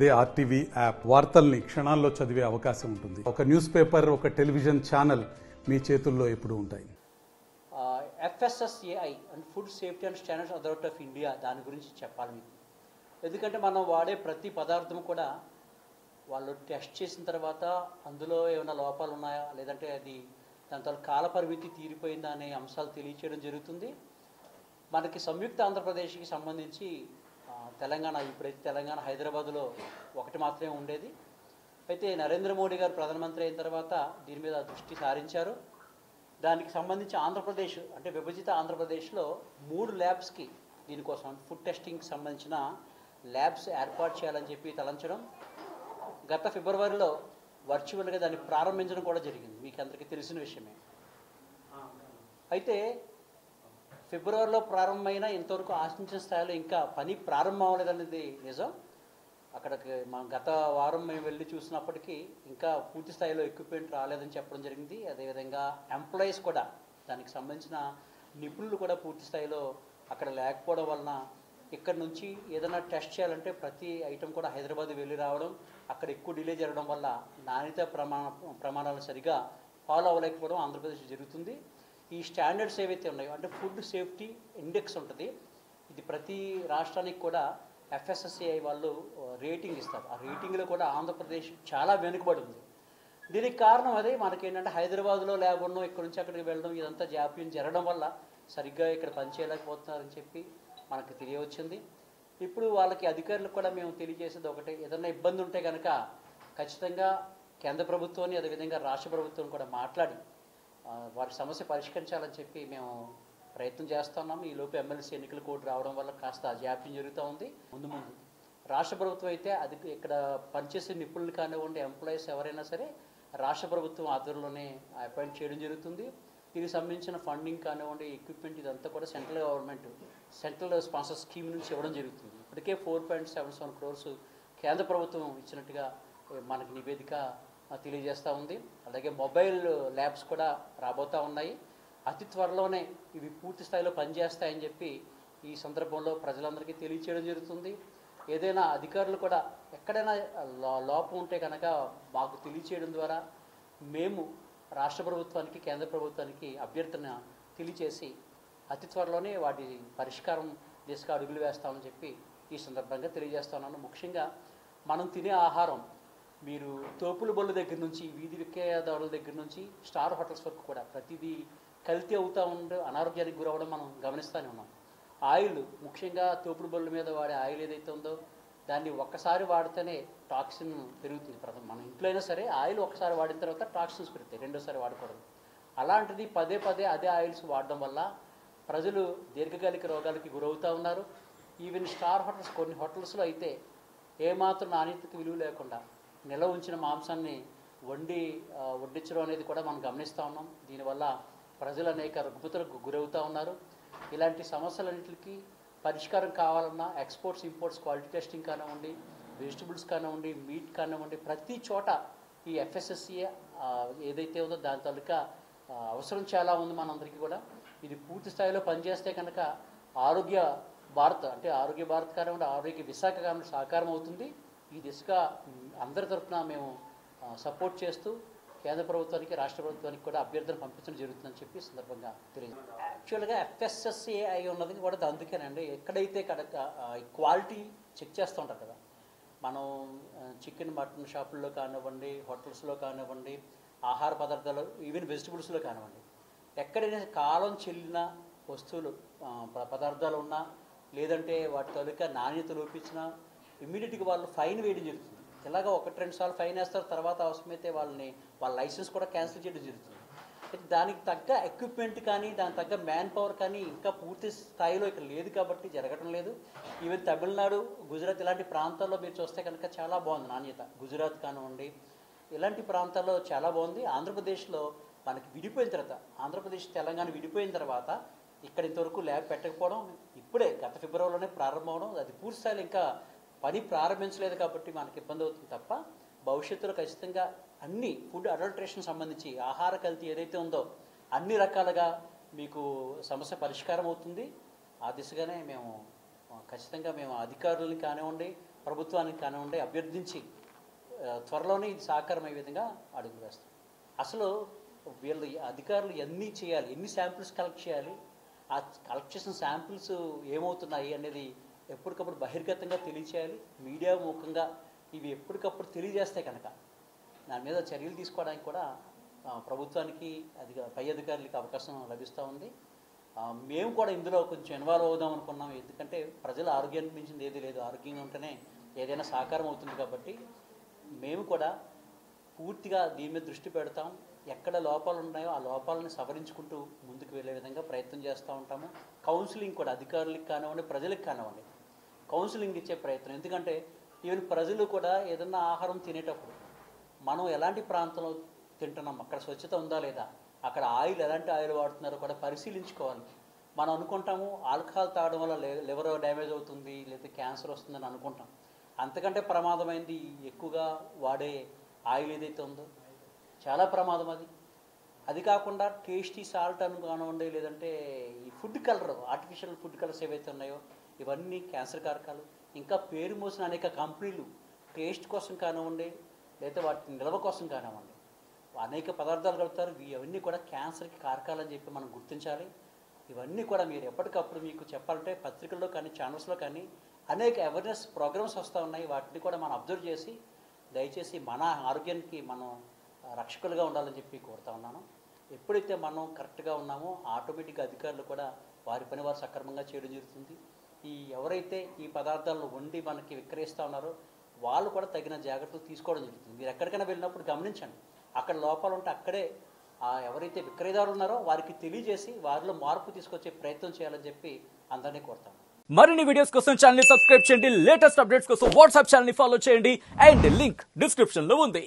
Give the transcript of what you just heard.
అదే RTV app వార్తల్ని క్షణాల్లో చదివే అవకాశం ఉంటుంది. ఒక న్యూస్ పేపర్, ఒక టెలివిజన్ ఛానల్ మీ చేతుల్లో ఎప్పుడూ ఉంటాయి. FSSAI and food safety and standards authority of India దాని గురించి చెప్పాలి మీకు. ఎందుకంటే మనం వాడే ప్రతి పదార్థం కూడా వాళ్ళు టెస్ట్ చేసిన తర్వాత అందులో ఏమైనా లోపాలు ఉన్నాయా, లేదంటే అది దాని తర్వాత కాల పరిమితి తీరిపోయిందా అనే అంశాలు తెలియచేయడం జరుగుతుంది. మనకి సంయుక్త ఆంధ్రప్రదేశ్కి సంబంధించి తెలంగాణ, ఇప్పుడైతే తెలంగాణ హైదరాబాద్లో ఒకటి మాత్రమే ఉండేది. అయితే నరేంద్ర మోడీ గారు ప్రధానమంత్రి అయిన తర్వాత దీని మీద దృష్టి సారించారు. దానికి సంబంధించి ఆంధ్రప్రదేశ్ అంటే విభజిత ఆంధ్రప్రదేశ్లో 3 ల్యాబ్స్కి దీనికోసం ఫుడ్ టెస్టింగ్కి సంబంధించిన ల్యాబ్స్ ఏర్పాటు చేయాలని చెప్పి తలంచడం, గత ఫిబ్రవరిలో వర్చువల్గా దాన్ని ప్రారంభించడం కూడా జరిగింది. మీకు అందరికీ తెలిసిన విషయమే. అయితే ఫిబ్రవరిలో ప్రారంభమైన ఇంతవరకు ఆశించిన స్థాయిలో ఇంకా పని ప్రారంభం అవ్వలేదనేది నిజం. అక్కడికి మా గత వారం మేము వెళ్ళి చూసినప్పటికీ ఇంకా పూర్తి స్థాయిలో ఎక్విప్మెంట్ రాలేదని చెప్పడం జరిగింది. అదేవిధంగా ఎంప్లాయీస్ కూడా, దానికి సంబంధించిన నిపుణులు కూడా పూర్తి స్థాయిలో అక్కడ లేకపోవడం వలన ఇక్కడ నుంచి ఏదైనా టెస్ట్ చేయాలంటే ప్రతి ఐటెం కూడా హైదరాబాద్ వెళ్ళి రావడం, అక్కడ ఎక్కువ డిలే జరగడం వల్ల నాణ్యత ప్రమాణాలు సరిగా ఫాలో అవ్వలేకపోవడం ఆంధ్రప్రదేశ్ జరుగుతుంది. ఈ స్టాండర్డ్స్ ఏవైతే ఉన్నాయో అంటే ఫుడ్ సేఫ్టీ ఇండెక్స్ ఉంటుంది, ఇది ప్రతి రాష్ట్రానికి కూడా FSSAI వాళ్ళు రేటింగ్ ఇస్తారు. ఆ రేటింగ్లో కూడా ఆంధ్రప్రదేశ్ చాలా వెనుకబడి ఉంది. దీనికి కారణం అదే, మనకేంటంటే హైదరాబాద్లో ల్యాబ్ ఉన్నాం, ఇక్కడ నుంచి అక్కడికి వెళ్ళడం, ఇదంతా జాప్యం జరగడం వల్ల సరిగ్గా ఇక్కడ పనిచేయలేకపోతున్నారని చెప్పి మనకు తెలియవచ్చింది. ఇప్పుడు వాళ్ళకి అధికారులకు కూడా మేము తెలియజేసేది ఒకటే, ఏదైనా ఇబ్బంది ఉంటే కనుక ఖచ్చితంగా కేంద్ర ప్రభుత్వాన్ని అదేవిధంగా రాష్ట్ర ప్రభుత్వం కూడా మాట్లాడి వారి సమస్య పరిష్కరించాలని చెప్పి మేము ప్రయత్నం చేస్తున్నాము. ఈలోపు ఎమ్మెల్సీ ఎన్నికల కోడ్ రావడం వల్ల కాస్త జాప్యం జరుగుతూ ఉంది. ముందు రాష్ట్ర ప్రభుత్వం అయితే అది ఇక్కడ పనిచేసే నిపుణులు కానివ్వండి, ఎంప్లాయీస్ ఎవరైనా సరే రాష్ట్ర ప్రభుత్వం ఆధ్వర్యంలోనే అపాయింట్ చేయడం జరుగుతుంది. దీనికి సంబంధించిన ఫండింగ్ కానివ్వండి, ఎక్విప్మెంట్ ఇదంతా కూడా central government central sponsor scheme నుంచి ఇవ్వడం జరుగుతుంది. ఇప్పటికే 4.77 crores కేంద్ర ప్రభుత్వం ఇచ్చినట్టుగా మనకి నివేదిక తెలియజేస్తూ ఉంది. అలాగే మొబైల్ ల్యాబ్స్ కూడా రాబోతూ ఉన్నాయి. అతి త్వరలోనే ఇవి పూర్తి స్థాయిలో పనిచేస్తాయని చెప్పి ఈ సందర్భంలో ప్రజలందరికీ తెలియచేయడం జరుగుతుంది. ఏదైనా అధికారులు కూడా ఎక్కడైనా లోపం ఉంటే కనుక మాకు తెలియచేయడం ద్వారా మేము రాష్ట్ర ప్రభుత్వానికి, కేంద్ర ప్రభుత్వానికి అభ్యర్థన తెలియచేసి అతి త్వరలోనే వాటి పరిష్కారం దిశగా అడుగులు వేస్తామని చెప్పి ఈ సందర్భంగా తెలియజేస్తున్నాను. ముఖ్యంగా మనం తినే ఆహారం, మీరు తోపుల బళ్ళు దగ్గర నుంచి వీధి విక్రయదారుల దగ్గర నుంచి స్టార్ హోటల్స్ వరకు కూడా ప్రతిదీ కల్తీ అవుతూ ఉండే అనారోగ్యానికి గురవడం మనం గమనిస్తూనే ఉన్నాం. ఆయిల్, ముఖ్యంగా తోపుడు బళ్ళ మీద వాడే ఆయిల్ ఏదైతే ఉందో దాన్ని ఒక్కసారి వాడితేనే టాక్సిన్ పెరుగుతుంది. మన ఇంట్లో అయినా సరే ఆయిల్ ఒక్కసారి వాడిన తర్వాత టాక్సిన్స్ పెరుగుతాయి, రెండోసారి వాడకూడదు. అలాంటిది పదే పదే అదే ఆయిల్స్ వాడడం వల్ల ప్రజలు దీర్ఘకాలిక రోగాలకి గురవుతూ ఉన్నారు. ఈవెన్ స్టార్ హోటల్స్, కొన్ని హోటల్స్లో అయితే ఏమాత్రం నాణ్యతకి విలువ లేకుండా నిల్వ ఉంచిన మాంసాన్ని వడ్డించడం అనేది కూడా మనం గమనిస్తూ ఉన్నాం. దీనివల్ల ప్రజలు అనేక రుగ్మతలకు గురవుతూ ఉన్నారు. ఇలాంటి సమస్యలన్నింటికి పరిష్కారం కావాలన్నా ఎక్స్పోర్ట్స్, ఇంపోర్ట్స్, క్వాలిటీ టెస్టింగ్ కానివ్వండి, వెజిటబుల్స్ కానివ్వండి, మీట్ కానివ్వండి, ప్రతి చోట ఈ FSSAI ఏదైతే ఉందో దాని తాలూకా అవసరం చాలా ఉంది మనందరికీ కూడా. ఇది పూర్తి స్థాయిలో పనిచేస్తే కనుక ఆరోగ్య భారత్ కానివ్వండి, ఆరోగ్య విశాఖ కానివ్వండి సహకారం అవుతుంది. ఈ దిశగా అందరి తరఫున మేము సపోర్ట్ చేస్తూ కేంద్ర ప్రభుత్వానికి, రాష్ట్ర ప్రభుత్వానికి కూడా అభ్యర్థన పంపించడం జరుగుతుందని చెప్పి సందర్భంగా తెలియదు. యాక్చువల్గా FSSAI ఉన్నది కూడా అందుకేనండి, ఎక్కడైతే క్వాలిటీ చెక్ చేస్తూ ఉంటారు కదా, మనం చికెన్, మటన్ షాపుల్లో కానివ్వండి, హోటల్స్లో కానివ్వండి, ఆహార పదార్థాలు, ఈవెన్ వెజిటబుల్స్లో కానివ్వండి, ఎక్కడైనా కాలం చెల్లిన వస్తువులు, పదార్థాలు ఉన్నా, లేదంటే వాటి తాలూకా నాణ్యత లోపించినా ఇమ్మీడియట్గా వాళ్ళు ఫైన్ వేయడం జరుగుతుంది. ఇలాగ 1-2 సార్లు ఫైన్ వేస్తారు, తర్వాత అవసరమైతే వాళ్ళ లైసెన్స్ కూడా క్యాన్సిల్ చేయడం జరుగుతుంది. అయితే దానికి తగ్గ ఎక్విప్మెంట్ కానీ, దానికి తగ్గ మ్యాన్ పవర్ కానీ ఇంకా పూర్తి స్థాయిలో ఇక్కడ లేదు కాబట్టి జరగడం లేదు. ఈవెన్ తమిళనాడు, గుజరాత్ ఇలాంటి ప్రాంతాల్లో మీరు చూస్తే కనుక చాలా బాగుంది నాణ్యత. గుజరాత్ కానివ్వండి, ఇలాంటి ప్రాంతాల్లో చాలా బాగుంది. ఆంధ్రప్రదేశ్లో మనకి విడిపోయిన తర్వాత, ఆంధ్రప్రదేశ్ తెలంగాణ విడిపోయిన తర్వాత ఇక్కడ ఇంతవరకు ల్యాబ్ పెట్టకపోవడం, ఇప్పుడే గత ఫిబ్రవరిలోనే ప్రారంభం అవడం, అది పూర్తి స్థాయిలో ఇంకా పని ప్రారంభించలేదు కాబట్టి మనకి ఇబ్బంది అవుతుంది తప్ప భవిష్యత్తులో ఖచ్చితంగా అన్ని ఫుడ్ అడల్ట్రేషన్ సంబంధించి ఆహార కల్తీ ఏదైతే ఉందో అన్ని రకాలుగా మీకు సమస్య పరిష్కారం అవుతుంది. ఆ దిశగానే మేము ఖచ్చితంగా మేము అధికారులని కానివ్వండి, ప్రభుత్వానికి కానివ్వండి అభ్యర్థించి త్వరలోనే ఇది సాకారమయ్యే విధంగా అడుగులు వేస్తాం. అసలు వీళ్ళు అధికారులు ఎన్ని చేయాలి, ఎన్ని శాంపిల్స్ కలెక్ట్ చేయాలి, ఆ కలెక్ట్ చేసిన శాంపిల్స్ ఏమవుతున్నాయి అనేది ఎప్పటికప్పుడు బహిర్గతంగా తెలియచేయాలి. మీడియా ముఖంగా ఇవి ఎప్పటికప్పుడు తెలియజేస్తే కనుక దాని మీద చర్యలు తీసుకోవడానికి కూడా ప్రభుత్వానికి పై అధికారులకి అవకాశం లభిస్తూ ఉంది. మేము కూడా ఇందులో కొంచెం ఇన్వాల్వ్ అవుదాం అనుకున్నాం. ఎందుకంటే ప్రజల ఆరోగ్యానికి మించింది ఏది లేదు, ఆరోగ్యంగా ఉంటేనే ఏదైనా సాకారం అవుతుంది. కాబట్టి మేము కూడా పూర్తిగా దీని మీద దృష్టి పెడతాం. ఎక్కడ లోపాలు ఉన్నాయో ఆ లోపాలను సవరించుకుంటూ ముందుకు వెళ్ళే విధంగా ప్రయత్నం చేస్తూ ఉంటాము. కౌన్సిలింగ్ కూడా అధికారులకు కానివ్వండి, ప్రజలకు కానివ్వండి కౌన్సిలింగ్ ఇచ్చే ప్రయత్నం. ఎందుకంటే ఈవెన్ ప్రజలు కూడా ఏదన్నా ఆహారం తినేటప్పుడు మనం ఎలాంటి ప్రాంతంలో తింటున్నాం, అక్కడ స్వచ్ఛత ఉందా లేదా, అక్కడ ఆయిల్ ఎలాంటి ఆయిల్ వాడుతున్నారో కూడా పరిశీలించుకోవాలి. మనం అనుకుంటాము ఆల్కహాల్ తాగడం వల్ల లివర్ డ్యామేజ్ అవుతుంది లేదా క్యాన్సర్ వస్తుందని అనుకుంటాం. అంతకంటే ప్రమాదమైంది ఎక్కువగా వాడే ఆయిల్ ఏదైతే ఉందో చాలా ప్రమాదం అది. అది కాకుండా టేస్టీ సాల్ట్ అని కానివ్వండి, లేదంటే ఈ food colour, artificial food colours ఏవైతే ఉన్నాయో ఇవన్నీ క్యాన్సర్ కారకాలు. ఇంకా పేరు మోసిన అనేక కంపెనీలు టేస్ట్ కోసం కానివ్వండి లేదా వాటి నిల్వ కోసం కానివ్వండి అనేక పదార్థాలు కలుపుతారు. ఇవన్నీ కూడా క్యాన్సర్కి కారకాలని చెప్పి మనం గుర్తించాలి. ఇవన్నీ కూడా మీరు ఎప్పటికప్పుడు మీకు చెప్పాలంటే పత్రికల్లో కానీ ఛానల్స్లో కానీ అనేక అవేర్నెస్ ప్రోగ్రామ్స్ వస్తూ ఉన్నాయి. వాటిని కూడా మనం అబ్జర్వ్ చేసి దయచేసి మన ఆరోగ్యానికి మనం రక్షకులుగా ఉండాలని చెప్పి కోరుతా ఉన్నాను. ఎప్పుడైతే మనం కరెక్ట్గా ఉన్నామో ఆటోమేటిక్గా అధికారులు కూడా వారి పని వారు సక్రమంగా చేయడం జరుగుతుంది. ఎవరైతే ఈ పదార్థాలను వండి మనకి విక్రయిస్తూ ఉన్నారో వాళ్ళు కూడా తగిన జాగ్రత్తలు తీసుకోవడం జరుగుతుంది. మీరు ఎక్కడికైనా వెళ్ళినప్పుడు గమనించండి, అక్కడ లోపాలు ఉంటే అక్కడే ఎవరైతే విక్రయదారులు ఉన్నారో వారికి తెలియజేసి వారిలో మార్పు తీసుకొచ్చే ప్రయత్నం చేయాలని చెప్పి అందరినీ కోరుతాను. మరిన్ని వీడియోస్ కోసం ఛానల్ ని సబ్స్క్రైబ్ చేయండి, లేటెస్ట్ అప్డేట్స్ కోసం వాట్సాప్ ఛానల్ ని ఫాలో చేయండి అండ్ లింక్ డిస్క్రిప్షన్ లో ఉంది.